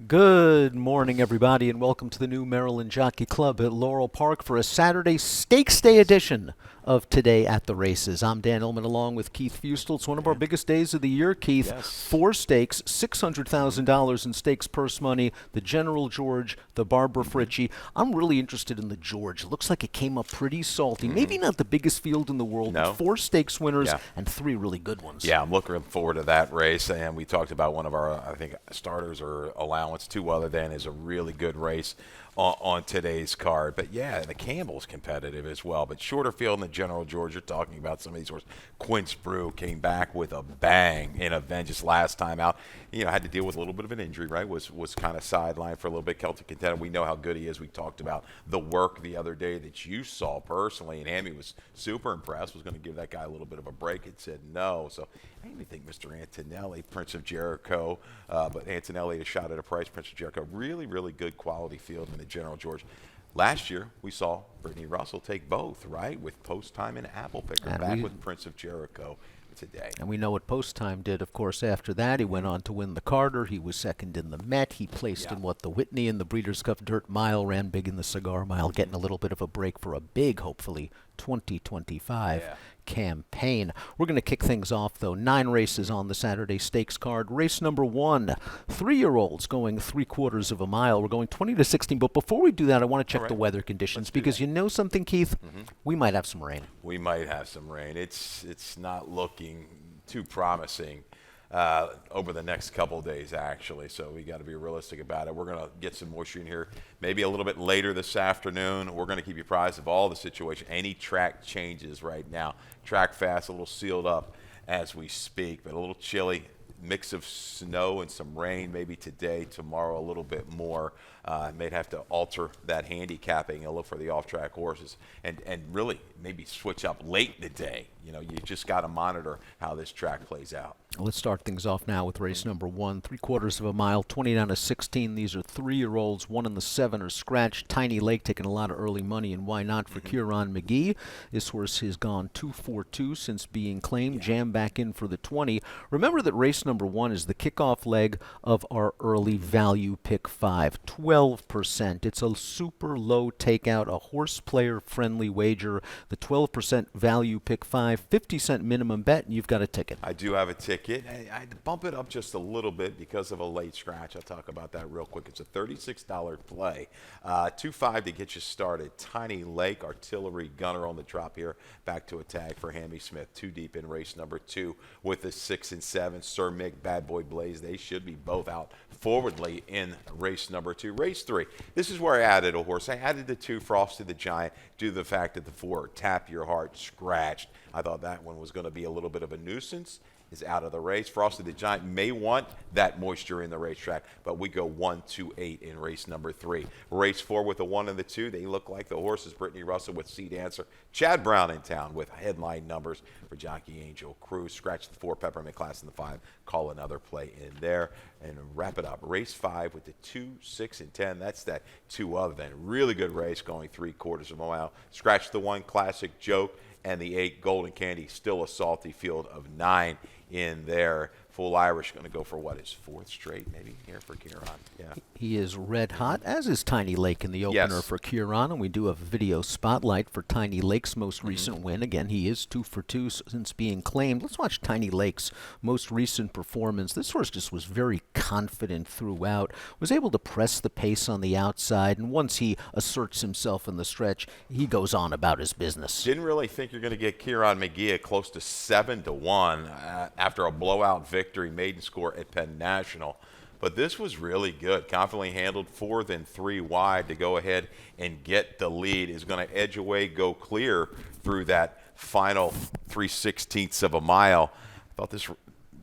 Good morning, everybody, and welcome to the new Maryland Jockey Club at Laurel Park for a Saturday Stakes Day edition of Today at the Races. I'm Dan Illman along with Keith Fustel. It's one of our biggest days of the year, Keith. Yes. 4 stakes, $600,000 in stakes purse money, the General George, the Barbara Fritchie. I'm really interested in the George. It looks like it came up pretty salty. Maybe not the biggest field in the world, but 4 stakes winners and 3 really good ones. Yeah, I'm looking forward to that race. And we talked about one of our, I think, starters or allowance. 2 other than is a really good race on today's card. But yeah, the Campbell's competitive as well. But shorter field in the General George, you're talking about some of these horses. Quince Brew came back with a bang in a Vengeance last time out. You know, had to deal with a little bit of an injury, right? Was kind of sidelined for a little bit. Celtic Contender, we know how good he is. We talked about the work the other day that you saw personally, and Amy was super impressed, was going to give that guy a little bit of a break and said no. So I even think Mr. Antonelli, Prince of Jericho, but Antonelli a shot at a price. Prince of Jericho, really, really good quality field in the General George. Last year, we saw Brittany Russell take both, right, with Post Time and Apple Picker, and back with Prince of Jericho today. And we know what Post Time did, of course, after that. He went on to win the Carter. He was second in the Met. He placed in the Whitney and the Breeders' Cup Dirt Mile, ran big in the Cigar Mile, getting a little bit of a break for a big, hopefully, 2025 campaign. We're going to kick things off, though. 9 races on the Saturday Stakes card. Race number 1, 3-year-olds going 3/4 of a mile. We're going 20 to 16. But before we do that, I want to check the weather conditions because you know something, Keith? We might have some rain. We might have some rain. It's not looking too promising over the next couple of days, actually. So we got to be realistic about it. We're going to get some moisture in here maybe a little bit later this afternoon. We're going to keep you apprised of all the situation, any track changes right now. Track fast, a little sealed up as we speak, but a little chilly. Mix of snow and some rain maybe today, tomorrow a little bit more. May have to alter that handicapping and look for the off-track horses and really maybe switch up late in the day. You know, you just got to monitor how this track plays out. Let's start things off now with race number 1, 3/4 of a mile, 20 down to 16. These are 3-year-olds. 1 and the 7 are scratched. Tiny Lake taking a lot of early money, and why not for Kieran McGee? This horse has gone 2-4-2 since being claimed. Jam back in for the 20. Remember that race number 1 is the kickoff leg of our early value pick 5, 12%. It's a super low takeout, a horse player friendly wager. The 12% value pick 5, 50-cent minimum bet, and you've got a ticket. I do have a ticket. I had to bump it up just a little bit because of a late scratch. I'll talk about that real quick. It's a $36 play. 2.5 to get you started. Tiny Lake, Artillery Gunner on the drop here. Back to a tag for Hammy Smith. 2 deep in race number 2 with the 6 and 7. Sir Mick, Bad Boy Blaze. They should be both out forwardly in race number 2. Race 3. This is where I added a horse. I added the 2, Frosty the Giant, due to the fact that the 4, Tap Your Heart, scratched. I thought that one was going to be a little bit of a nuisance. Is out of the race. Frosty the Giant may want that moisture in the racetrack, but we go 1, 2, 8 in race number 3. Race 4 with the 1 and the 2. They look like the horses. Brittany Russell with Sea Dancer. Chad Brown in town with headline numbers for Jockey Angel Cruz. Scratch the 4, Peppermint Class in the 5. Call another play in there and wrap it up. Race 5 with the 2, 6, and 10. That's that 2 other than. Really good race going 3/4 of a mile. Scratch the 1, Classic Joke, and the 8, Golden Candy. Still a salty field of 9 in there. Full Irish going to go for what, his 4th straight maybe here for Kieran. Yeah. He is red hot, as is Tiny Lake in the opener for Kieran, and we do a video spotlight for Tiny Lake's most recent win. Again, he is 2 for 2 since being claimed. Let's watch Tiny Lake's most recent performance. This horse just was very confident throughout, was able to press the pace on the outside, and once he asserts himself in the stretch, he goes on about his business. Didn't really think you're going to get Kieran McGee at close to 7-1 after a blowout victory, maiden score at Penn National. But this was really good. Confidently handled 4 then 3 wide to go ahead and get the lead. Is going to edge away, go clear through that final 3/16 of a mile. I thought this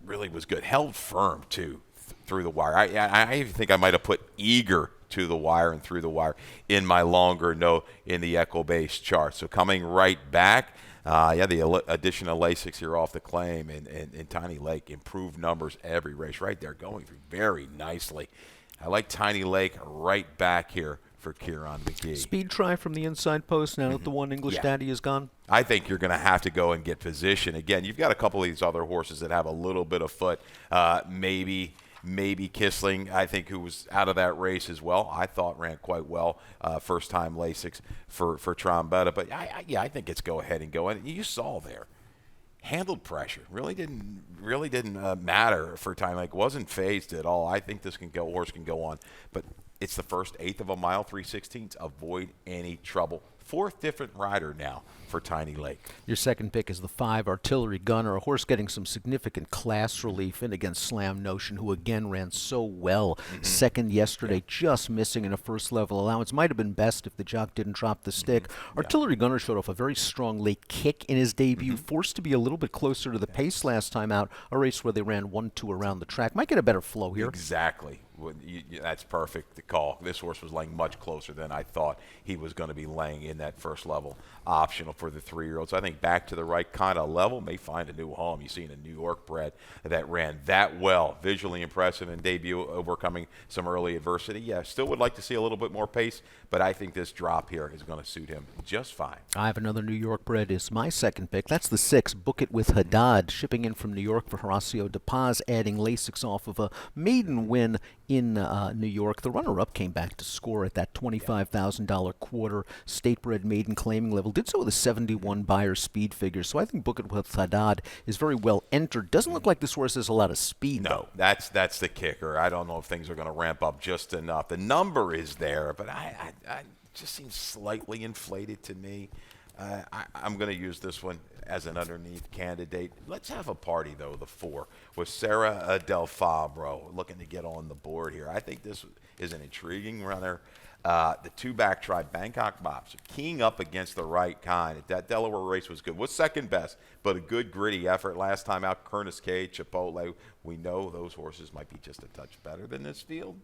really was good. Held firm, too, through the wire. I even think I might have put eager to the wire and through the wire in my longer note in the Echo Base chart. So coming right back. The addition of Lasix here off the claim and Tiny Lake, improved numbers every race right there, going through very nicely. I like Tiny Lake right back here for Kieran McGee. Speed try from the inside post now that the 1 English Daddy is gone? I think you're going to have to go and get position. Again, you've got a couple of these other horses that have a little bit of foot, maybe maybe Kissling, I think, who was out of that race as well. I thought ran quite well. First time Lasix for Trombetta. But I think it's go ahead and go. And you saw there, handled pressure. Really didn't matter for time. Like, wasn't phased at all. I think this horse can go on. But it's the first eighth of a mile, 3/16. Avoid any trouble. Fourth different rider now for Tiny Lake. Your second pick is the 5 Artillery Gunner, a horse getting some significant class relief in against Slam Notion, who again ran so well. Second yesterday, just missing in a first level allowance. Might have been best if the jock didn't drop the stick. Artillery Gunner showed off a very strong late kick in his debut, forced to be a little bit closer to the pace last time out, a race where they ran 1-2 around the track. Might get a better flow here. Exactly. That's perfect to call. This horse was laying much closer than I thought he was going to be laying in that first level optional for the 3-year-olds. I think back to the right kind of level, may find a new home. You've seen a New York bred that ran that well, visually impressive in debut, overcoming some early adversity. Yeah, still would like to see a little bit more pace, but I think this drop here is going to suit him just fine. I have another New York bred is my second pick. That's the 6, Book It with Haddad, shipping in from New York for Horacio De Paz, adding Lasix off of a maiden win in New York. The runner-up came back to score at that $25,000 quarter state-bred maiden claiming level. Did so with a 71 Beyer speed figure. So I think Book It with Haddad is very well entered. Doesn't look like this horse has a lot of speed, No, that's the kicker. I don't know if things are going to ramp up just enough. The number is there, but I just seems slightly inflated to me. I'm going to use this one as an underneath candidate. Let's have a party, though, the 4, with Sarah Del Fabro looking to get on the board here. I think this is an intriguing runner. The 2-back try, Bangkok Bob, so keying up against the right kind. That Delaware race was good. Was second best, but a good gritty effort. Last time out, Kernis K, Chipotle. We know those horses might be just a touch better than this field.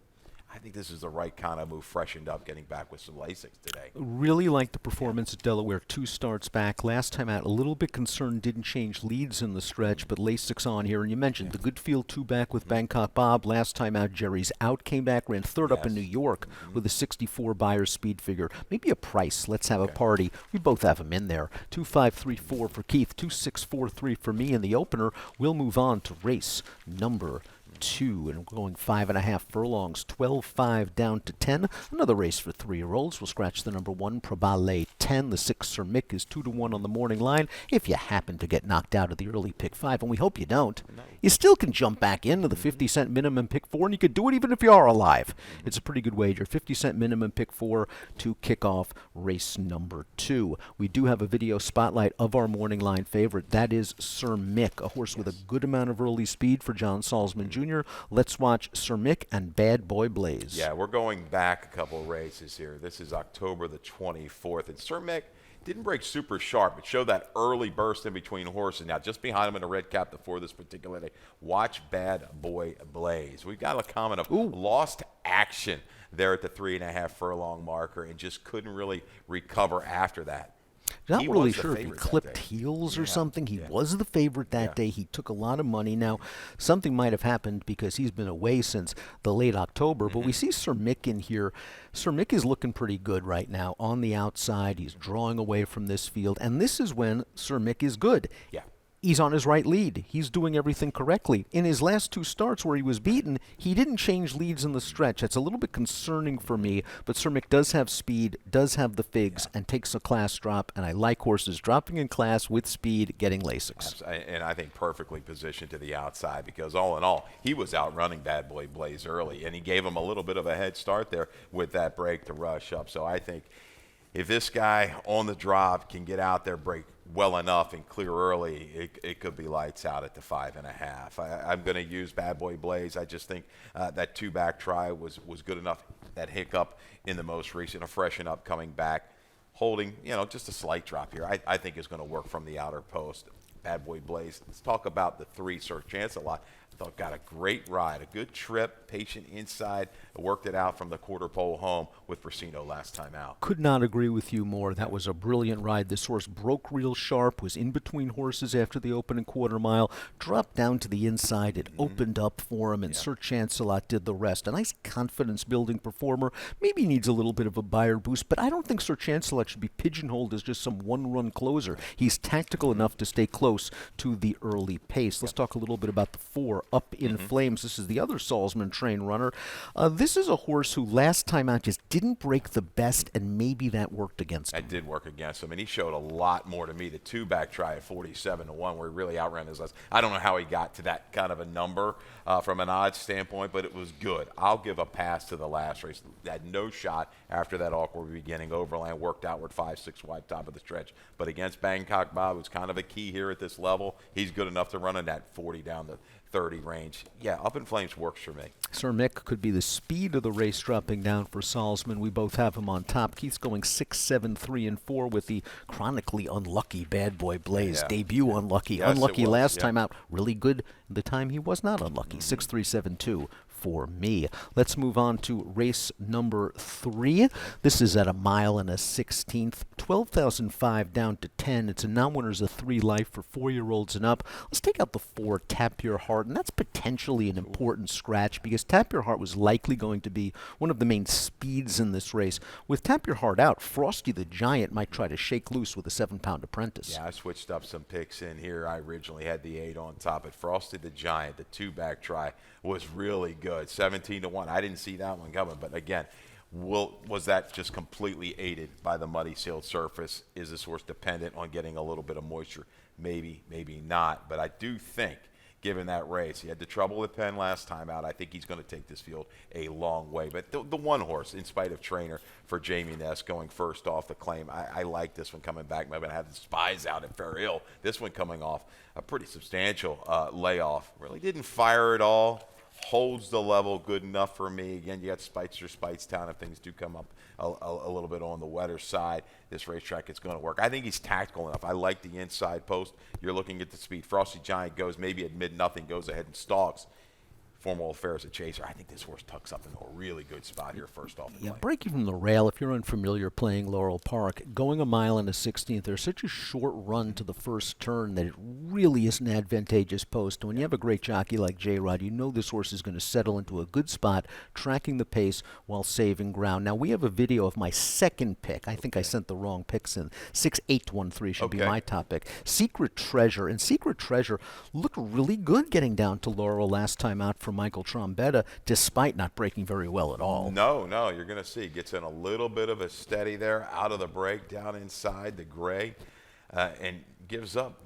I think this is the right kind of move, freshened up, getting back with some Lasix today. Really liked the performance at Delaware. 2 starts back. Last time out, a little bit concerned, didn't change leads in the stretch, but Lasix on here. And you mentioned the good field 2 back with Bangkok Bob. Last time out, Jerry's out, came back, ran third up in New York with a 64 Beyer speed figure. Maybe a price. Let's have a party. We both have him in there. 2-5-3-4 for Keith, 2-6-4-3 for me in the opener. We'll move on to race number 2, and going 5.5 furlongs, 12-5 down to 10. Another race for 3-year-olds. We'll scratch the number 1, Probale 10. The 6, Sir Mick, is 2-1 on the morning line. If you happen to get knocked out of the early pick 5, and we hope you don't, you still can jump back into the 50-cent minimum pick 4, and you could do it even if you are alive. It's a pretty good wager. 50-cent minimum pick 4 to kick off race number 2. We do have a video spotlight of our morning line favorite. That is Sir Mick, a horse with a good amount of early speed for John Salzman Jr. Let's watch Sir Mick and Bad Boy Blaze. Yeah, we're going back a couple of races here. This is October the 24th, and Sir Mick didn't break super sharp, but showed that early burst in between horses. Now, just behind him in a red cap before this particular day, watch Bad Boy Blaze. We've got a comment of lost action there at the 3.5 furlong marker and just couldn't really recover after that. Not really sure if he clipped heels or something. He was the favorite that day. He took a lot of money. Now, something might have happened because he's been away since the late October, but we see Sir Mick in here. Sir Mick is looking pretty good right now on the outside. He's drawing away from this field, and this is when Sir Mick is good. Yeah. He's on his right lead. He's doing everything correctly. In his last 2 starts where he was beaten, he didn't change leads in the stretch. That's a little bit concerning for me, but Sir Mick does have speed, does have the figs, and takes a class drop, and I like horses dropping in class with speed, getting Lasix. And I think perfectly positioned to the outside because all in all, he was outrunning Bad Boy Blaze early, and he gave him a little bit of a head start there with that break to rush up. So I think if this guy on the drop can get out there, break well enough and clear early, it could be lights out at the 5.5. I'm going to use Bad Boy Blaze. I just think that 2-back try was good enough. That hiccup in the most recent, a freshen up coming back, holding, just a slight drop here, I think is going to work from the outer post. Bad Boy Blaze. Let's talk about the 3, Sir Chance-A-Lot. I thought got a great ride, a good trip, patient inside, worked it out from the quarter pole home with Brasino last time out. Could not agree with you more. That was a brilliant ride. This horse broke real sharp, was in between horses after the opening quarter mile, dropped down to the inside. It opened up for him, and Sir Chance-A-Lot did the rest. A nice confidence-building performer. Maybe needs a little bit of a Beyer boost, but I don't think Sir Chance-A-Lot should be pigeonholed as just some one-run closer. He's tactical enough to stay close to the early pace. Let's talk a little bit about the 4, 4, Up in Flames. This is the other Salzman train runner. This is a horse who last time out just didn't break the best, and maybe that worked against him. That did work against him, and he showed a lot more to me. The two-back try at 47-1, where he really outran his last. I don't know how he got to that kind of a number from an odds standpoint, but it was good. I'll give a pass to the last race. Had no shot after that awkward beginning. Overland worked outward 5-6 wide top of the stretch, but against Bangkok Bob, who's kind of a key here at this level, he's good enough to run in that 40 down the 30 range. Yeah, Up in Flames works for me. Sir Mick could be the speed of the race dropping down for Salzman. We both have him on top. Keith's going 6, 7, 3, and 4 with the chronically unlucky Bad Boy Blaze. Debut unlucky. Yes, unlucky it was, last time out. Really good the time he was not unlucky. 6, 3, 7, 2. For me. Let's move on to race number 3. This is at 1.16 miles, 12,005 down to 10. It's a non-winners of 3 life for 4-year-olds and up. Let's take out the 4, Tap Your Heart, and that's potentially an important scratch because Tap Your Heart was likely going to be one of the main speeds in this race. With Tap Your Heart out, Frosty the Giant might try to shake loose with a 7-pound apprentice. Yeah, I switched up some picks in here. I originally had the 8 on top, but Frosty the Giant, the two-back try, was really good. 17-1. I didn't see that one coming, but again, was that just completely aided by the muddy sealed surface? Is this horse dependent on getting a little bit of moisture? Maybe, maybe not. But I do think, given that race, he had the trouble with Penn last time out. I think he's going to take this field a long way. But the one horse, in spite of trainer for Jamie Ness going first off the claim, I like this one coming back. Maybe I have the Spies out at Fair Hill. This one coming off a pretty substantial layoff. Really didn't fire at all. Holds the level good enough for me. Again, you got Spitzer, Spitestown if things do come up a little bit on the wetter side. This racetrack is going to work. I think he's tactical enough. I like the inside post. You're looking at the speed. Frosty Giant goes maybe at mid-nothing, goes ahead and stalks. Formal affairs a chaser. I think this horse tucks up into a really good spot here first off the Yeah, plane. breaking from the rail, if you're unfamiliar playing Laurel Park, going 1.16 miles, there's such a short run to the first turn that it really is an advantageous post. And when you have a great jockey like J-Rod, you know this horse is going to settle into a good spot, tracking the pace while saving ground. Now, we have a video of my second pick. I think I sent the wrong picks in. 6-8-1-3 should be my top pick. Secret Treasure. And Secret Treasure looked really good getting down to Laurel last time out for Michael Trombetta, despite not breaking very well at all. No, you're going to see. Gets in a little bit of a steady there, out of the break, down inside the gray, and gives up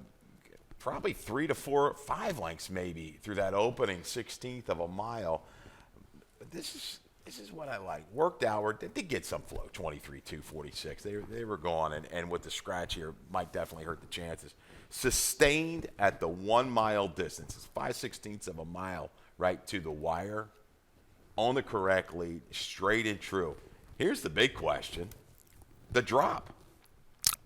probably 3 to 4, 5 lengths maybe through that opening 16th of a mile. But this is what I like. Worked outward. They did get some flow, 23-2-46. They were gone, and with the scratch here, might definitely hurt the chances. Sustained at the 1 mile distance. It's 5/16 of a mile right to the wire. On the correct lead, straight and true. Here's the big question. The drop.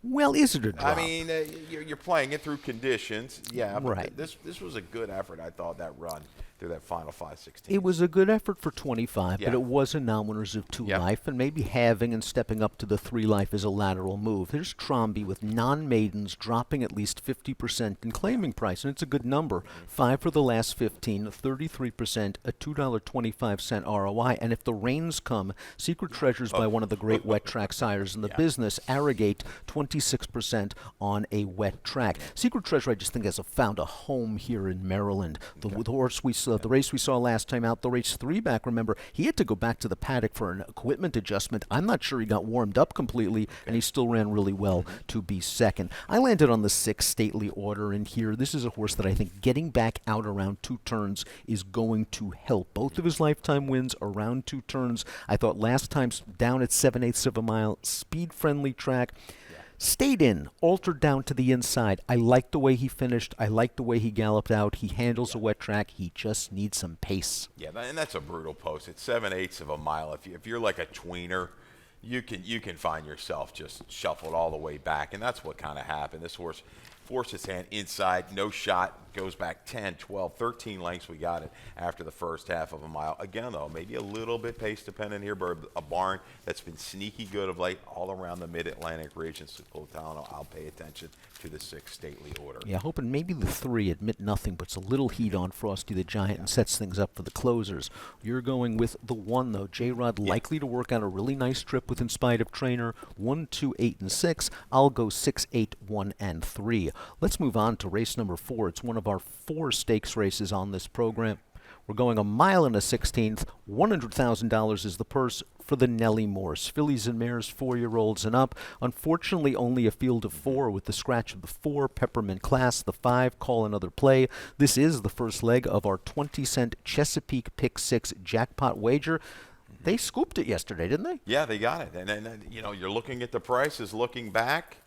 Well, is it a drop? I mean, you're playing it through conditions. Yeah, but Right. this was a good effort, I thought, that run through that final 5/16. It was a good effort for 25, Yeah. but it was a non-winners of 2 Yep. life, and maybe halving and stepping up to the 3 life is a lateral move. There's Trombi with non-maidens dropping at least 50% in claiming price, and it's a good number. 5 for the last 15, 33%, a $2.25 ROI, and if the rains come, Secret Treasures by one of the great wet track sires in the business, Arrogate 26% on a wet track. Secret Treasure, I just think, has found a home here in Maryland. The horse we saw, the race we saw last time out, the race 3 back, remember, he had to go back to the paddock for an equipment adjustment. I'm not sure he got warmed up completely, and he still ran really well to be second. I landed on the 6 stately order in here. This is a horse that I think getting back out around 2 turns is going to help. Both of his lifetime wins around 2 turns. I thought last time down at 7/8 of a mile, speed-friendly track. Stayed in, altered down to the inside. I like the way he finished. I like the way he galloped out. He handles a wet track. He just needs some pace. Yeah, and that's a brutal post. It's 7/8 of a mile. If you're like a tweener, you can find yourself just shuffled all the way back, and that's what kind of happened. This horse forced his hand inside, no shot, goes back 10, 12, 13 lengths. We got it after the first half of a mile. Again, though, maybe a little bit pace dependent here, but a barn that's been sneaky good of late all around the mid-Atlantic region. So I'll pay attention to the 6 stately order. Yeah, hoping maybe the 3 admit nothing, puts a little heat on Frosty the Giant and sets things up for the closers. You're going with the 1, though. J-Rod likely to work out a really nice trip with In Spite of Trainer. 1, 2, 8, and 6. I'll go 6, 8, 1, and 3. Let's move on to race number 4. It's one of our 4 stakes races on this program. We're going a mile and a 16th. $100,000 is the purse for the Nellie Morse. Fillies and mares, 4-year-olds and up. Unfortunately, only a field of 4 with the scratch of the 4, Peppermint Class, the 5, Call Another Play. This is the first leg of our 20-cent Chesapeake Pick 6 jackpot wager. They scooped it yesterday, didn't they? Yeah, they got it. And then, you're looking at the prices, looking back.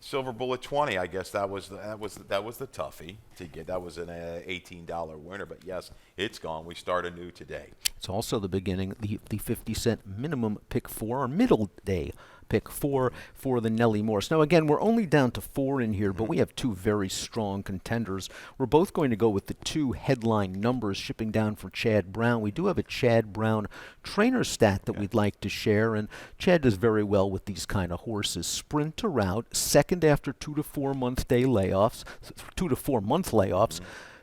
Silver Bullet 20, I guess that was the toughie to get. That was an $18 winner, but yes, it's gone. We start anew today. It's also the beginning, the 50-cent minimum pick 4, or middle day pick 4 for the Nellie Morse. Now, again, we're only down to 4 in here, but we have 2 very strong contenders. We're both going to go with the 2 headline numbers shipping down for Chad Brown. We do have a Chad Brown trainer stat that we'd like to share, and Chad does very well with these kind of horses. Sprint to route, second after 2 to 4 month layoffs.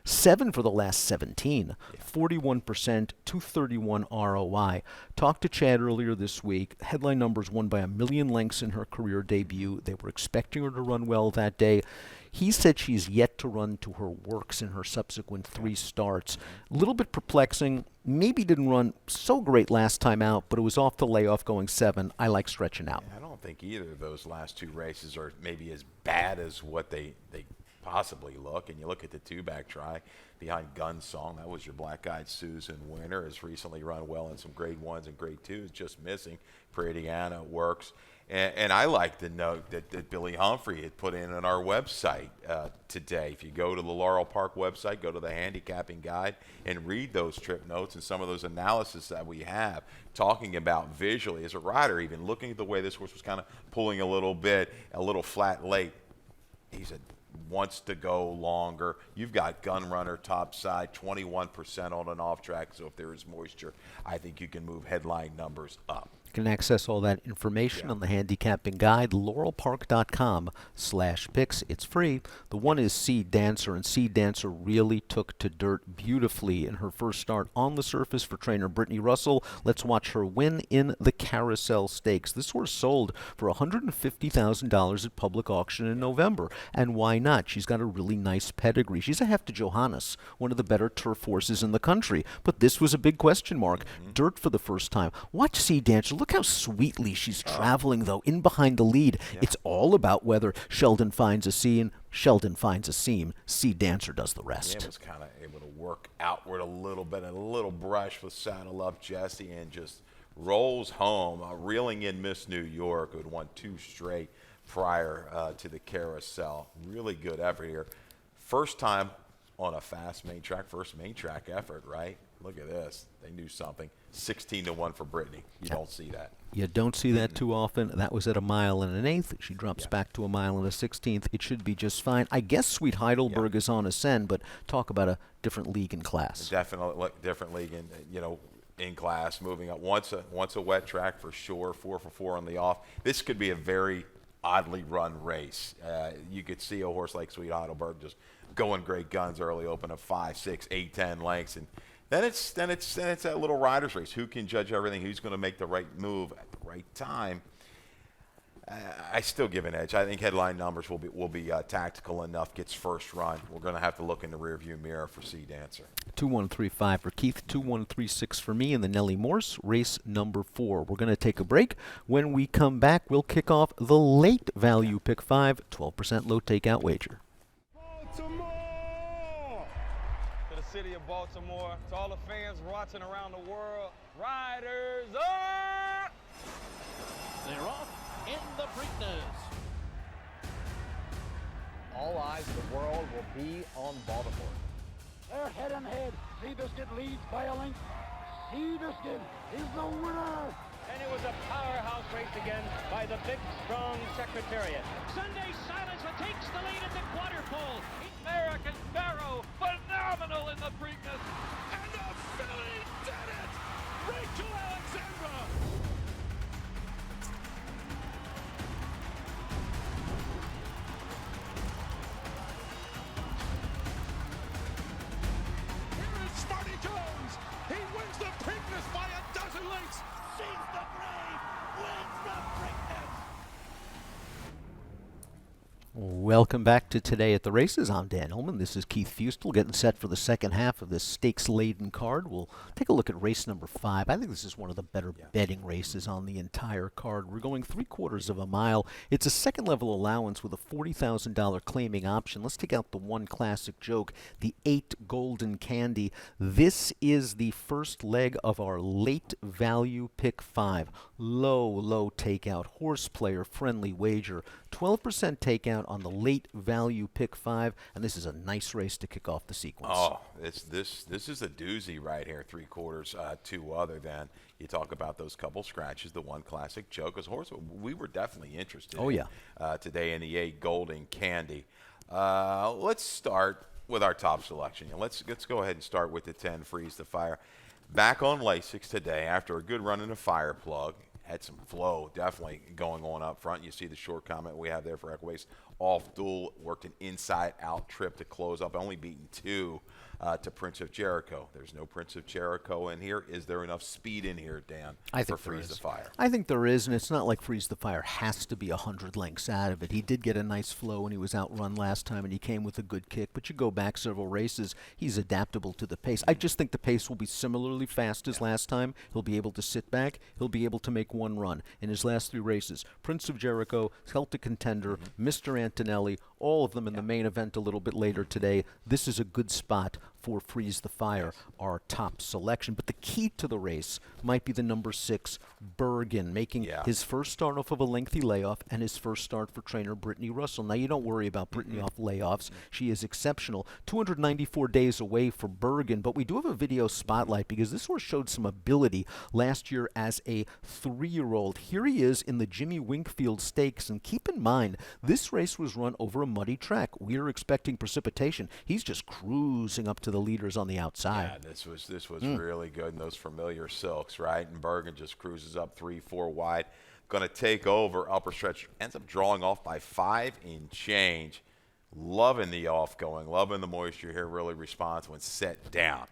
7 for the last 17, 41%, 231 ROI. Talked to Chad earlier this week. Headline numbers won by 1 million lengths in her career debut. They were expecting her to run well that day. He said she's yet to run to her works in her subsequent 3 starts. A little bit perplexing. Maybe didn't run so great last time out, but it was off the layoff going 7. I like stretching out. I don't think either of those last 2 races are maybe as bad as what they possibly look. And you look at the 2-back try behind Gun Song. That was your Black-Eyed Susan winner. Has recently run well in some grade 1s and grade 2s, just missing. Pradiana works. And I like the note that Billy Humphrey had put in on our website today. If you go to the Laurel Park website, go to the handicapping guide and read those trip notes and some of those analysis that we have, talking about visually as a rider, even looking at the way this horse was kind of pulling a little flat late. He said, wants to go longer. You've got Gun Runner top side, 21% on an off track. So if there is moisture, I think you can move headline numbers up. You can access all that information on the handicapping guide, laurelpark.com/picks. It's free. The one is Seed Dancer, and Seed Dancer really took to dirt beautifully in her first start on the surface for trainer Brittany Russell. Let's watch her win in the Carousel Stakes. This horse sold for $150,000 at public auction in November, and why not? She's got a really nice pedigree. She's a Hefty Johannes, one of the better turf horses in the country, but this was a big question mark. Dirt for the first time. Watch Seed Dancer. Look how sweetly she's traveling, though, in behind the lead. It's all about whether Sheldon finds a seam. Sheldon finds a seam. Seed Dancer does the rest. Yeah, was kind of able to work outward a little bit, and a little brush with Saddle Up Jesse, and just rolls home, reeling in Miss New York, who had won 2 straight prior to the Carousel. Really good effort here. First time on a fast main track, first main track effort, right? Look at this. They knew something. 16-1 for Brittany. You don't see that. You don't see that too often. That was at 1 1/8. She drops back to 1 1/16. It should be just fine. I guess Sweet Heidelberg is on ascend, but talk about a different league and class. Definitely different league, and in class, moving up. Once a wet track for sure. 4 for 4 on the off. This could be a very oddly run race. You could see a horse like Sweet Heidelberg just going great guns early, open up 5, 6, 8, 10 lengths, and then it's that little rider's race. Who can judge everything? Who's going to make the right move at the right time? I still give an edge. I think headline numbers will be tactical enough. Gets first run. We're going to have to look in the rearview mirror for Seed Dancer. 2135 for Keith, 2136 for me in the Nellie Morse, race number 4. We're going to take a break. When we come back, we'll kick off the late value pick 5, 12% low takeout wager. City of Baltimore, to all the fans watching around the world, riders up! They're off in the Preakness. All eyes of the world will be on Baltimore. They're head and head. Seabiscuit leads by a length. Seabiscuit is the winner. And it was a powerhouse race again by the big, strong Secretariat. Sunday Silence takes the lead at the quarter pole. American Barrow, phenomenal in the Preakness. And the filly did it! Rachel Alexandra! Here is Smarty Jones. He wins the Preakness by a dozen lengths. She's the brave, wins the Preakness. Welcome back to Today at the Races. I'm Dan Hillman. This is Keith Fustel getting set for the second half of this stakes-laden card. We'll take a look at race number 5. I think this is one of the better betting races on the entire card. We're going 3/4 of a mile. It's a second-level allowance with a $40,000 claiming option. Let's take out the one classic joke, the 8 Golden Candy. This is the first leg of our late value pick 5. Low takeout, horse player friendly wager. 12% takeout on the late value pick 5, and this is a nice race to kick off the sequence. Oh, this is a doozy right here, 3/4, 2 other than. You talk about those couple scratches, the one classic joke. As horse, we were definitely interested today in the 8 Golden Candy. Let's start with our top selection. Let's go ahead and start with the 10 Freeze the Fire. Back on Lasix today after a good run in the fire plug. Had some flow definitely going on up front. You see the short comment we have there for Equiways. Off duel, worked an inside-out trip to close up, only beaten 2 to Prince of Jericho. There's no Prince of Jericho in here. Is there enough speed in here, Dan, for Freeze the Fire? I think there is, and it's not like Freeze the Fire has to be 100 lengths out of it. He did get a nice flow when he was outrun last time, and he came with a good kick. But you go back several races, he's adaptable to the pace. I just think the pace will be similarly fast as last time. He'll be able to sit back. He'll be able to make one run. In his last 3 races, Prince of Jericho, Celtic Contender, Mr. Antonelli, all of them in the main event a little bit later today. This is a good spot for Freeze the Fire, our top selection. But the key to the race might be the number 6, Bergen, making his first start off of a lengthy layoff and his first start for trainer Brittany Russell. Now, you don't worry about Brittany off layoffs. She is exceptional. 294 days away for Bergen, but we do have a video spotlight because this horse showed some ability last year as a 3-year-old. Here he is in the Jimmy Winkfield Stakes, and keep in mind, this race was run over a muddy track. We are expecting precipitation. He's just cruising up to the leaders on the outside. Yeah, this was really good in those familiar silks, right? And Bergen just cruises up 3-4 wide. Going to take over upper stretch. Ends up drawing off by 5 in change. Loving the off going, loving the moisture here. Really responds when set down.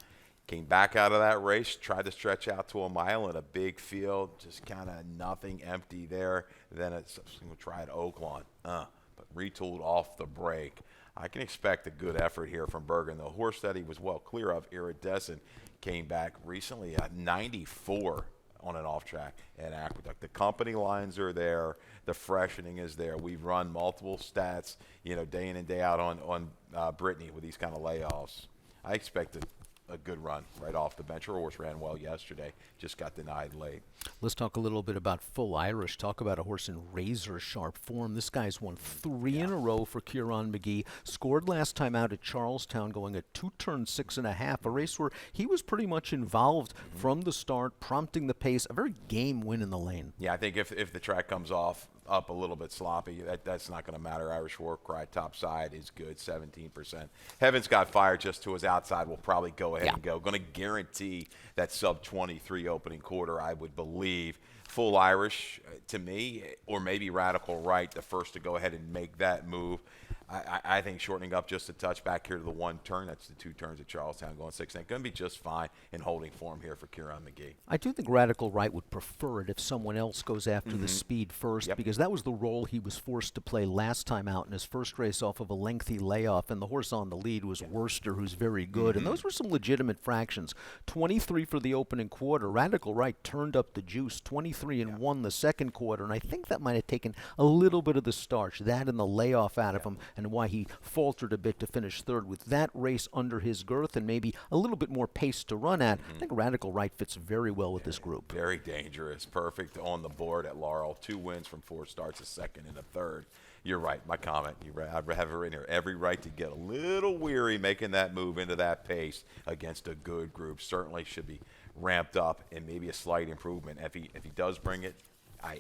Came back out of that race, tried to stretch out to a mile in a big field. Just kind of nothing, empty there. Then it's tried Oaklawn, but retooled off the break. I can expect a good effort here from Bergen. The horse that he was well clear of, Iridescent, came back recently at 94 on an off track at Aqueduct. The company lines are there. The freshening is there. We've run multiple stats, day in and day out on Brittany with these kind of layoffs. I expect a good run right off the bench. Her horse ran well yesterday, just got denied late. Let's talk a little bit about Full Irish. Talk about a horse in razor-sharp form. This guy's won 3 in a row for Kieran McGee. Scored last time out at Charlestown, going a 2-turn 6.5, a race where he was pretty much involved from the start, prompting the pace, a very game win in the lane. Yeah, I think if the track comes off up a little bit sloppy, that's not going to matter. Irish War Cry top side is good, 17%. Heaven's Got Fire just to his outside will probably go ahead and go. Going to guarantee that sub-23 opening quarter, I would believe. Full Irish, to me, or maybe Radical Right, the first to go ahead and make that move. I think shortening up just a touch back here to the 1 turn. That's the 2 turns at Charlestown going 6. Going to be just fine in holding form here for Kieran McGee. I do think Radical Right would prefer it if someone else goes after the speed first, because that was the role he was forced to play last time out in his first race off of a lengthy layoff, and the horse on the lead was Worcester, who's very good. And those were some legitimate fractions. 23 for the opening quarter. Radical Right turned up the juice, 23 and 1 the second quarter, and I think that might have taken a little bit of the starch, that and the layoff out of him, and why he faltered a bit to finish third. With that race under his girth and maybe a little bit more pace to run at, I think Radical Right fits very well with this group. Very dangerous. Perfect on the board at Laurel. 2 wins from 4 starts, a second and a third. You're right. My comment. I have it in here. Every right to get a little weary making that move into that pace against a good group. Certainly should be ramped up and maybe a slight improvement. If he does bring it,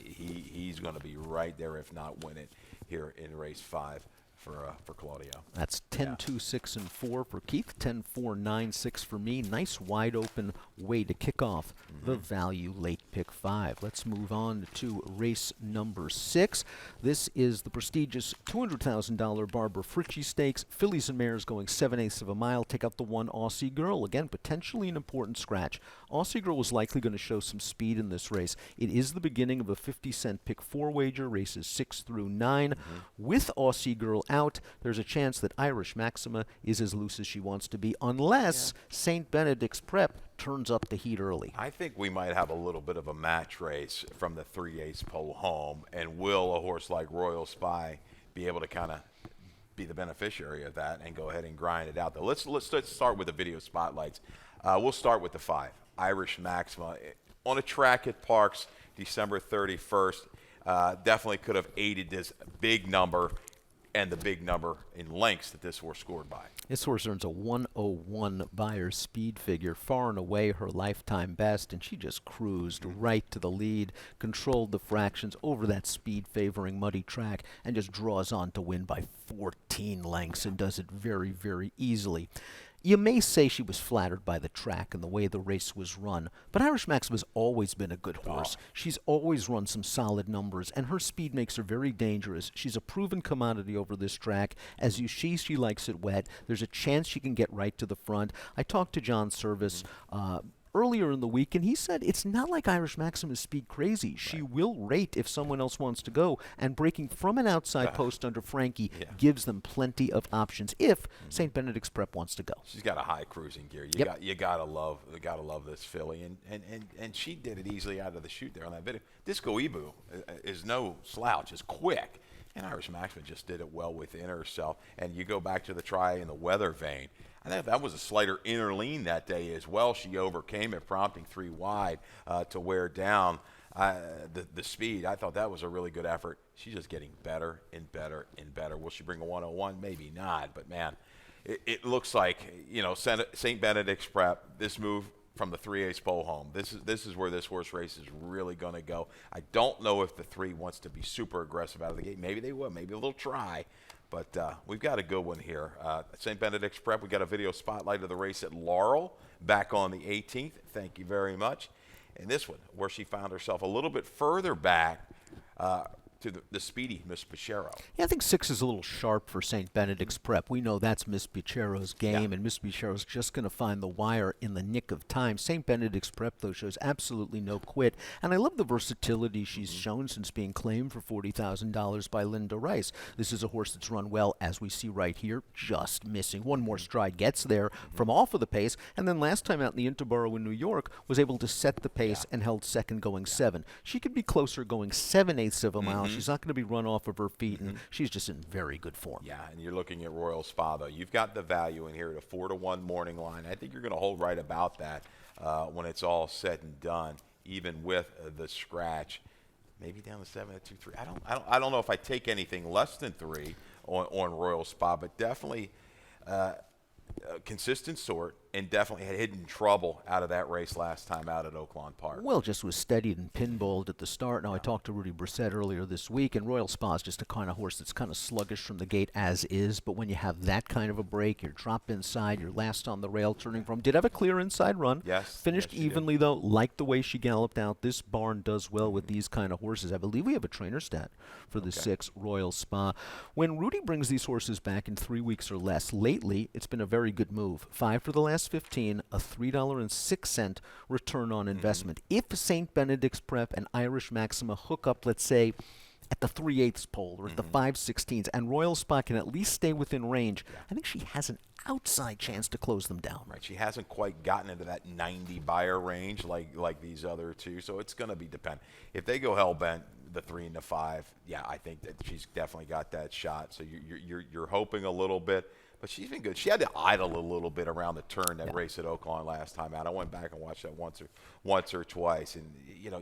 he's going to be right there, if not win it, here in race 5 for Claudio. That's 10-2, 6 and 4 for Keith. 10-4, 9, 6 for me. Nice wide open way to kick off the value late pick 5. Let's move on to race number 6. This is the prestigious $200,000 Barbara Fritchie Stakes. Fillies and mares going 7/8 of a mile. Take out the 1 Aussie Girl. Again, potentially an important scratch. Aussie Girl is likely going to show some speed in this race. It is the beginning of a 50-cent pick 4 wager, races 6 through 9. With Aussie Girl out, there's a chance that Irish Maxima is as loose as she wants to be, unless St. Benedict's Prep turns up the heat early. I think we might have a little bit of a match race from the 3/8 pole home, and will a horse like Royal Spy be able to kind of be the beneficiary of that and go ahead and grind it out? Though let's start with the video spotlights. We'll start with the 5, Irish Maxima, on a track at Parks, December 31st. Definitely could have aided this big number and the big number in lengths that this horse scored by. This horse earns a 101 Buyer's speed figure, far and away her lifetime best, and she just cruised right to the lead, controlled the fractions over that speed-favoring muddy track, and just draws on to win by 14 lengths and does it very, very easily. You may say she was flattered by the track and the way the race was run, but Irish Maxima's always been a good horse. She's always run some solid numbers, and her speed makes her very dangerous. She's a proven commodity over this track. As you see, she likes it wet. There's a chance she can get right to the front. I talked to John Service earlier in the week, and he said it's not like Irish Maxima is speed crazy. She will rate if someone else wants to go, and breaking from an outside post under Frankie gives them plenty of options if St. Benedict's Prep wants to go. She's got a high cruising gear. You gotta love this filly, and she did it easily out of the chute there on that video. Disco Ibu is no slouch, is quick, and Irish Maxima just did it well within herself. And you go back to the try in the weather vein. I think that was a slighter inner lean that day as well. She overcame it, prompting 3 wide to wear down the speed. I thought that was a really good effort. She's just getting better and better and better. Will she bring a 101? Maybe not, but man, it looks like, St. Benedict's Prep, this move from the 3/8 pole home. This is where this horse race is really going to go. I don't know if the 3 wants to be super aggressive out of the gate. Maybe they will. Maybe a little try. But we've got a good one here. St. Benedict's Prep, we got a video spotlight of the race at Laurel back on the 18th. Thank you very much. And this one, where she found herself a little bit further back to the speedy Miss Pichero. Yeah, I think 6 is a little sharp for St. Benedict's Prep. We know that's Miss Pichero's game, and Miss Pichero's just going to find the wire in the nick of time. St. Benedict's Prep, though, shows absolutely no quit, and I love the versatility she's shown since being claimed for $40,000 by Linda Rice. This is a horse that's run well, as we see right here, just missing. One more stride gets there from off of the pace, and then last time out in the Interborough in New York was able to set the pace and held second going 7. She could be closer going 7/8 of a mile. She's not going to be run off of her feet, and she's just in very good form. Yeah, and you're looking at Royal Spa, though. You've got the value in here at a 4-to-1 morning line. I think you're going to hold right about that when it's all said and done, even with the scratch. Maybe down to 7 at 2-3. I don't know if I take anything less than 3 on Royal Spa, but definitely a consistent sort, and definitely had hidden trouble out of that race last time out at Oaklawn Park. Well, just was steadied and pinballed at the start. Now, I talked to Rudy Brissett earlier this week, and Royal Spa is just a kind of horse that's kind of sluggish from the gate as is, but when you have that kind of a break, you're drop inside, you're last on the rail, turning from. Did have a clear inside run. Yes. Finished evenly, though. Liked the way she galloped out. This barn does well with these kind of horses. I believe we have a trainer stat for the 6 Royal Spa. When Rudy brings these horses back in 3 weeks or less, lately, it's been a very good move. 5 for the last 15, a $3.06 return on investment. If St. Benedict's Prep and Irish Maxima hook up, let's say, at the 3/8 pole or at the 5/16s, and Royal Spa can at least stay within range, I think she has an outside chance to close them down. Right, she hasn't quite gotten into that 90 buyer range like these other two, so it's going to be dependent. If they go hell bent, the 3 and the 5, I think that she's definitely got that shot. So you're hoping a little bit. But she's been good. She had to idle a little bit around the turn that race at Oaklawn last time out. I went back and watched that once or twice. And,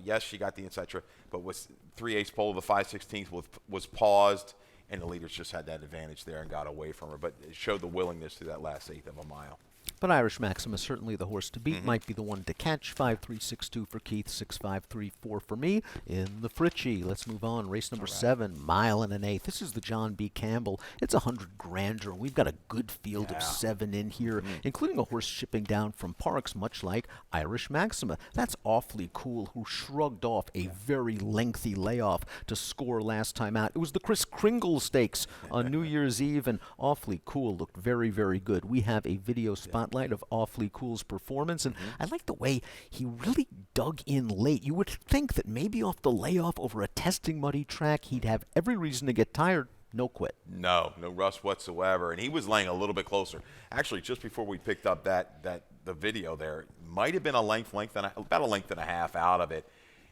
yes, she got the inside trip, but with 3/8 pole of the 5/16 was paused, and the leaders just had that advantage there and got away from her. But it showed the willingness to that last 1/8 of a mile. But Irish Maxima, certainly the horse to beat, might be the one to catch. 5-3-6-2 for Keith, 6-5-3-4 for me in the Fritchie. Let's move on. Race number 7, mile and an eighth. This is the John B. Campbell. It's 100 grander. We've got a good field of 7 in here, including a horse shipping down from Parks, much like Irish Maxima. That's awfully cool, who shrugged off a very lengthy layoff to score last time out. It was the Chris Kringle Stakes on New Year's Eve, and awfully cool. Looked very, very good. We have a video spotlight of Awfully Cool's performance, and I like the way he really dug in late. You would think that maybe off the layoff over a testing muddy track, he'd have every reason to get tired. No quit. No rust whatsoever, and he was laying a little bit closer. Actually, just before we picked up the video there, might have been about a length and a half out of it,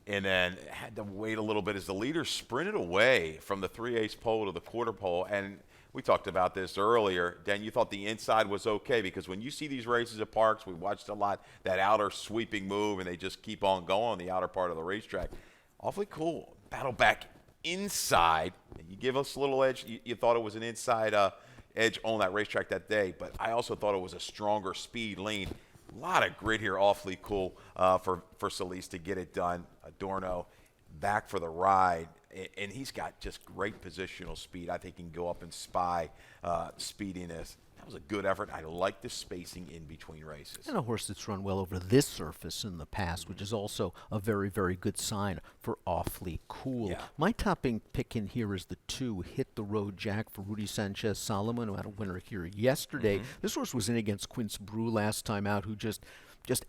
and then had to wait a little bit as the leader sprinted away from the 3/8 pole to the quarter pole. And we talked about this earlier. Dan, you thought the inside was okay because when you see these races at Parks, we watched a lot, that outer sweeping move, and they just keep on going on the outer part of the racetrack. Awfully Cool. Battle back inside. You give us a little edge. You thought it was an inside edge on that racetrack that day, but I also thought it was a stronger speed lean. A lot of grit here. Awfully Cool for Solis to get it done. Adorno back for the ride, and he's got just great positional speed. I think he can go up and spy speediness. That was a good effort. I like the spacing in between races. And a horse that's run well over this surface in the past, which is also a very, very good sign for Awfully Cool. Yeah. My topping pick in here is the 2, Hit the Road Jack for Rudy Sanchez Solomon, who had a winner here yesterday. This horse was in against Quince Brew last time out, who just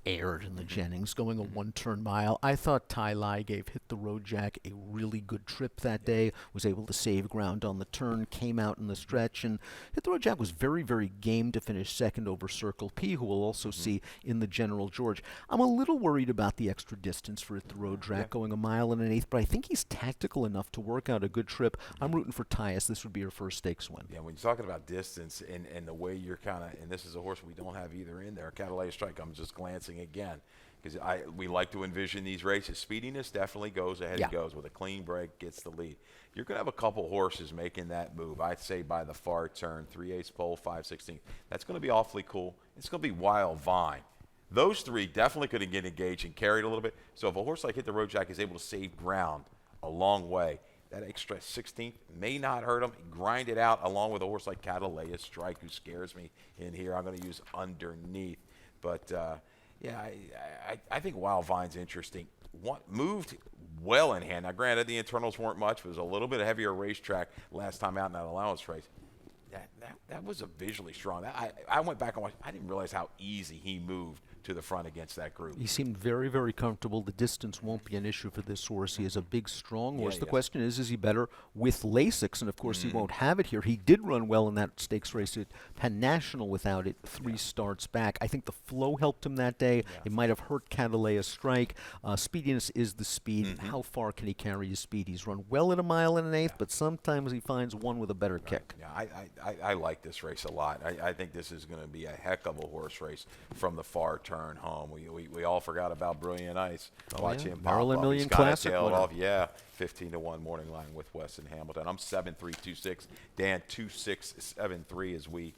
aired in the Jennings, going a 1-turn mile. I thought Ty Lai gave Hit the Road Jack a really good trip that day, was able to save ground on the turn, came out in the stretch, and Hit the Road Jack was very, very game to finish second over Circle P, who we'll also see in the General George. I'm a little worried about the extra distance for Hit the Road Jack, going 1 1/8 miles, but I think he's tactical enough to work out a good trip. I'm rooting for Tyus. This would be her first stakes win. Yeah, when you're talking about distance and the way you're kind of, and this is a horse we don't have either in there, Catalina Strike, I'm just glancing again, because we like to envision these races. Speediness definitely goes ahead and goes with a clean break, gets the lead. You're going to have a couple horses making that move, I'd say by the far turn, 3/8 pole, 5/16. That's going to be Awfully Cool. It's going to be Wild Vine. Those 3 definitely could get engaged and carried a little bit. So if a horse like Hit the Road Jack is able to save ground a long way, that extra 16th may not hurt him. Grind it out along with a horse like Catalina Strike, who scares me in here. I'm going to use underneath. But, yeah, I think Wild Vine's interesting. Moved well in hand. Now, granted, the internals weren't much. It was a little bit heavier racetrack last time out in that allowance race. That was a visually strong. I went back and watched. I didn't realize how easy he moved to the front against that group. He seemed very, very comfortable. The distance won't be an issue for this horse. He is a big, strong horse. The question is he better with Lasix? And, of course, he won't have it here. He did run well in that stakes race at Penn National without it 3 starts back. I think the flow helped him that day. It might have hurt Catalina Strike. Speediness is the speed. How far can he carry his speed? He's run well at 1 1/8 miles, but sometimes he finds one with a better kick. Yeah, I like this race a lot. I think this is going to be a heck of a horse race from the far turn home. We all forgot about Brilliant Ice. Watch him pop Maryland up. Million He's kinda Classic tailed winner. off. Yeah, 15-1 morning line with Weston Hamilton. I'm 7-3-2-6. Dan 2-6-7-3 as we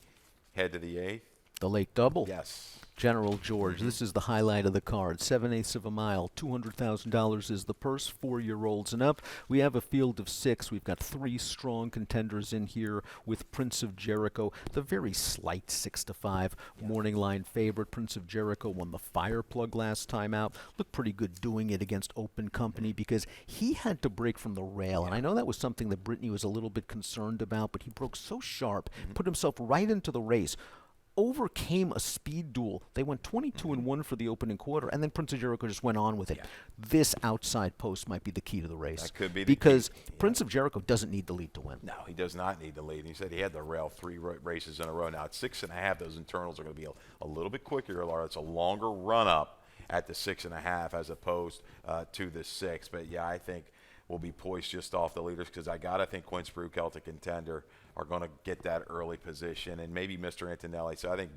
head to the 8th. The late double. Yes. General George. This is the highlight of the card. 7/8 of a mile. $200,000 is the purse. 4-year-olds and up. We have a field of 6. We've got 3 strong contenders in here with Prince of Jericho, the very slight 6-5 morning line favorite. Prince of Jericho won the fire plug last time out. Looked pretty good doing it against Open Company because he had to break from the rail. And I know that was something that Brittany was a little bit concerned about, but he broke so sharp, put himself right into the race. Overcame a speed duel. They went 22-1 for the opening quarter, and then Prince of Jericho just went on with it. This outside post might be the key to the race. That could be the because key. Prince of Jericho doesn't need the lead to win. No, he does not need the lead. He said he had the rail 3 races in a row. Now at 6.5, those internals are going to be a little bit quicker, Laura. It's a longer run up at the 6.5 as opposed to the 6. But yeah, I think we'll be poised just off the leaders because I gotta think Quince Brew, Celtic Contender are going to get that early position, and maybe Mr. Antonelli. So I think,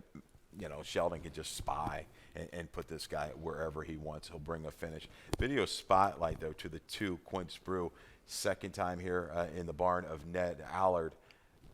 Sheldon can just spy and put this guy wherever he wants. He'll bring a finish. Video spotlight, though, to the 2, Quince Brew. Second time here in the barn of Ned Allard.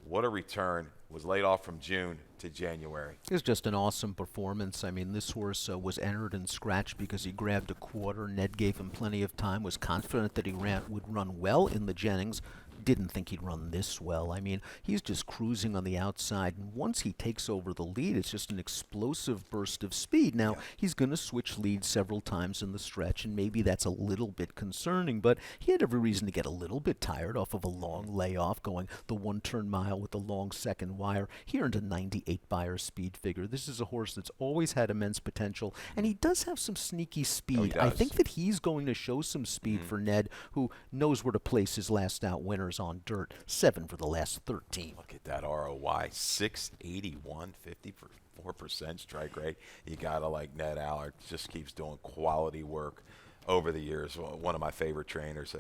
what a return. Was laid off from June to January. It was just an awesome performance. I mean, this horse was entered and scratched because he grabbed a quarter. Ned gave him plenty of time, was confident that he would run well in the Jennings. Didn't think he'd run this well. I mean, he's just cruising on the outside, and once he takes over the lead, it's just an explosive burst of speed. Now, he's going to switch leads several times in the stretch, and maybe that's a little bit concerning, but he had every reason to get a little bit tired off of a long layoff, going the one-turn mile with the long second wire. He earned a 98 Beyer speed figure. This is a horse that's always had immense potential, and he does have some sneaky speed. I think that he's going to show some speed for Ned, who knows where to place his last out winners on dirt. 7 for the last 13. Look at that ROI, 681, 54% strike rate. You got to like Ned Allard, just keeps doing quality work over the years. One of my favorite trainers.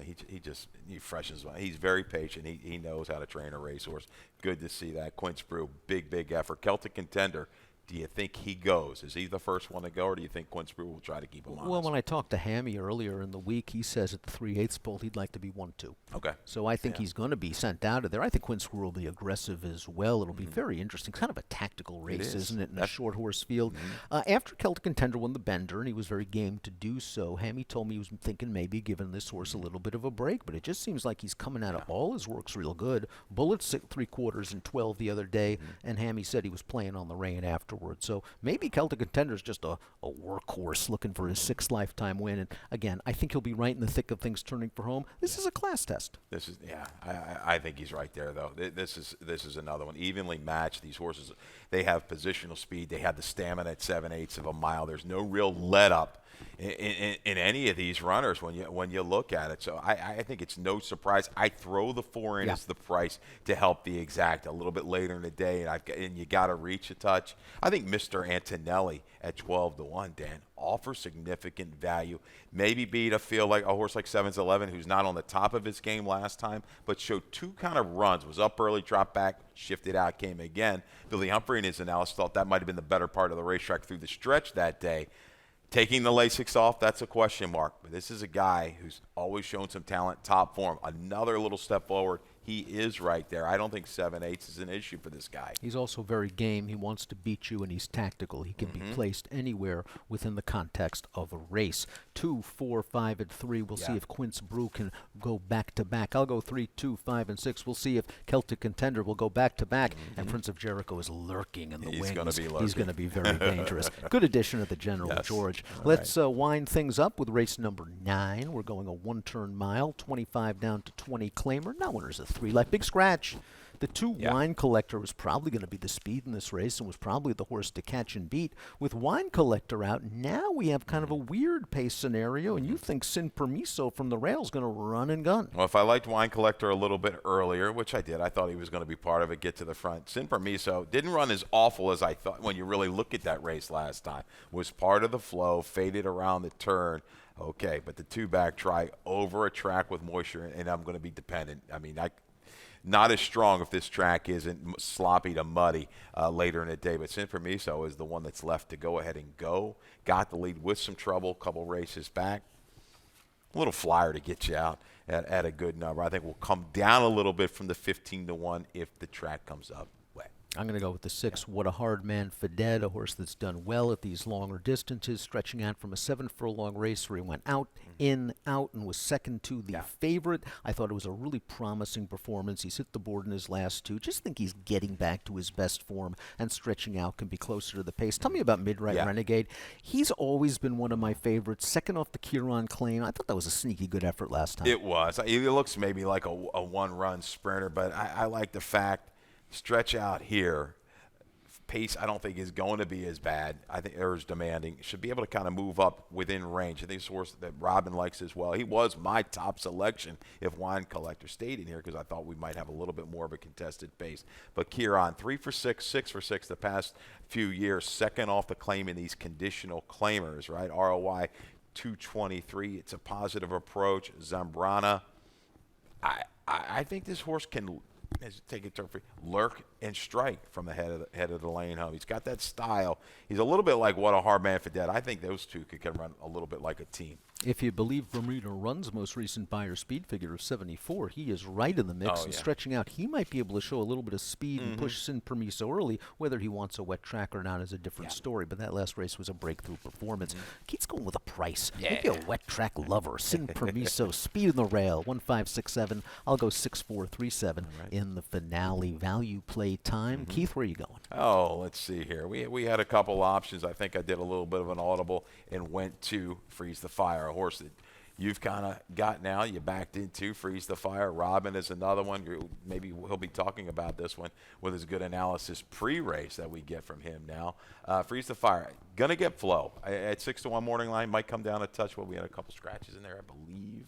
He freshens. He's very patient. He knows how to train a racehorse. Good to see that. Quince Brew, big effort. Celtic Contender. Do you think he goes? Is he the first one to go, or do you think Quince Brew will try to keep him on? Well, when I talked to Hammy earlier in the week, he says at the 3/8 pole he'd like to be 1-2. Okay. So I think he's going to be sent out of there. I think Quince Brew will be aggressive as well. It'll be very interesting. Kind of a tactical race, isn't it, in a short horse field? After Celtic Contender won the Bender, and he was very game to do so, Hammy told me he was thinking maybe giving this horse a little bit of a break, but it just seems like he's coming out of all his works real good. Bullets 3/4 and 12 the other day, and Hammy said he was playing on the rein afterwards. So maybe Celtic Contender is just a workhorse looking for his 6th lifetime win. And again, I think he'll be right in the thick of things turning for home. This is a class test. I think he's right there, though. This is another one. Evenly matched. These horses, they have positional speed. They have the stamina at 7/8 of a mile. There's no real let up in any of these runners when you look at it. So I think it's no surprise. I throw the 4 in as the price to help the exact a little bit later in the day, and you got to reach a touch. I think Mr. Antonelli at 12-1, Dan, offers significant value. Maybe beat a horse like 7's11, who's not on the top of his game last time, but showed 2 kind of runs. Was up early, dropped back, shifted out, came again. Billy Humphrey in his analysis thought that might have been the better part of the racetrack through the stretch that day. Taking the Lasix off, that's a question mark. But this is a guy who's always shown some talent, top form. Another little step forward. He is right there. I don't think 7/8 is an issue for this guy. He's also very game. He wants to beat you, and he's tactical. He can be placed anywhere within the context of a race. 2, 4, 5, and 3. We'll see if Quince Brew can go back-to-back. I'll go 3, 2, 5, and 6. We'll see if Celtic Contender will go back-to-back. And Prince of Jericho is lurking in the wings. He's going to be lurking. He's going to be very dangerous. Good addition of the General George. Let's wind things up with race number 9. We're going a one-turn mile, 25 down to 20 claimer. Now winners of 3 left. Big scratch. The 2 Wine Collector was probably going to be the speed in this race and was probably the horse to catch and beat. With Wine Collector out, now we have kind of a weird pace scenario, and you think Sin Permiso from the rail is going to run and gun. Well, if I liked Wine Collector a little bit earlier, which I did, I thought he was going to be part of it, get to the front. Sin Permiso didn't run as awful as I thought when you really look at that race last time. Was part of the flow, faded around the turn. Okay, but the 2-back try over a track with moisture, and I'm going to be dependent. I mean, not as strong if this track isn't sloppy to muddy later in the day. But Sin Permiso is the one that's left to go ahead and go. Got the lead with some trouble, couple races back. A little flyer to get you out at a good number. I think we'll come down a little bit from the 15-1 if the track comes up wet. I'm going to go with the 6, What a Hard Man Fided, a horse that's done well at these longer distances, stretching out from a 7-furlong race where he went out, in, out, and was second to the favorite. I thought it was a really promising performance. He's hit the board in his last 2. Just think he's getting back to his best form, and stretching out can be closer to the pace. Tell me about Midnight Renegade. He's always been one of my favorites. Second off the Kieran claim. I thought that was a sneaky good effort last time. It was. It looks maybe like a one-run sprinter, but I like the fact stretch out here. Pace, I don't think is going to be as bad. I think Error's demanding. Should be able to kind of move up within range. I think it's a horse that Robin likes as well. He was my top selection if Wine Collector stayed in here because I thought we might have a little bit more of a contested pace. But Kieran, 3 for 6, 6 for 6 the past few years. Second off the claim in these conditional claimers, right? ROI 223. It's a positive approach. Zambrana. I think this horse can take a turn for lurk and strike from the head of the lane home. He's got that style. He's a little bit like What a Hard Man for Dead. I think those two could run a little bit like a team. If you believe Bermuda Run's most recent Buyer speed figure of 74, he is right in the mix and stretching out. He might be able to show a little bit of speed and push Sin Permiso early. Whether he wants a wet track or not is a different story, but that last race was a breakthrough performance. Keith's going with a price. Maybe a wet track lover. Sin Permiso, speed in the rail, 1567. I'll go 6437 in the finale. Value play time. Keith, where are you going? Oh, let's see here. We had a couple options. I think I did a little bit of an audible and went to Freeze the Fire, a horse that you've kind of got now. You backed into Freeze the Fire. Robin is another one. Maybe he'll be talking about this one with his good analysis pre-race that we get from him now. Freeze the Fire, going to get flow. At 6-1 morning line, might come down a touch. Well, we had a couple scratches in there, I believe.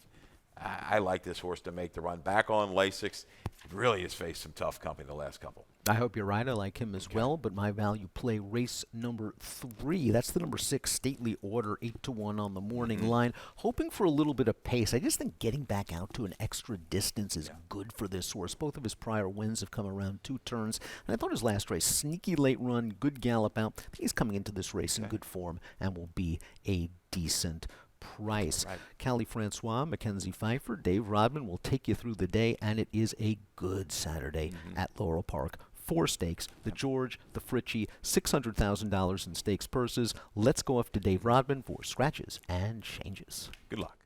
I like this horse to make the run. Back on Lasix, really has faced some tough company the last couple. I hope you're right. I like him as well, but my value play race number 3. That's the number 6 Stately Order, 8-1 on the morning line. Hoping for a little bit of pace. I just think getting back out to an extra distance is good for this horse. Both of his prior wins have come around 2 turns, and I thought his last race, sneaky late run, good gallop out. I think he's coming into this race in good form and will be a decent price. Callie Francois, Mackenzie Pfeiffer, Dave Rodman will take you through the day, and it is a good Saturday at Laurel Park. 4 stakes, the George, the Fritchie, $600,000 in stakes purses. Let's go off to Dave Rodman for scratches and changes. Good luck.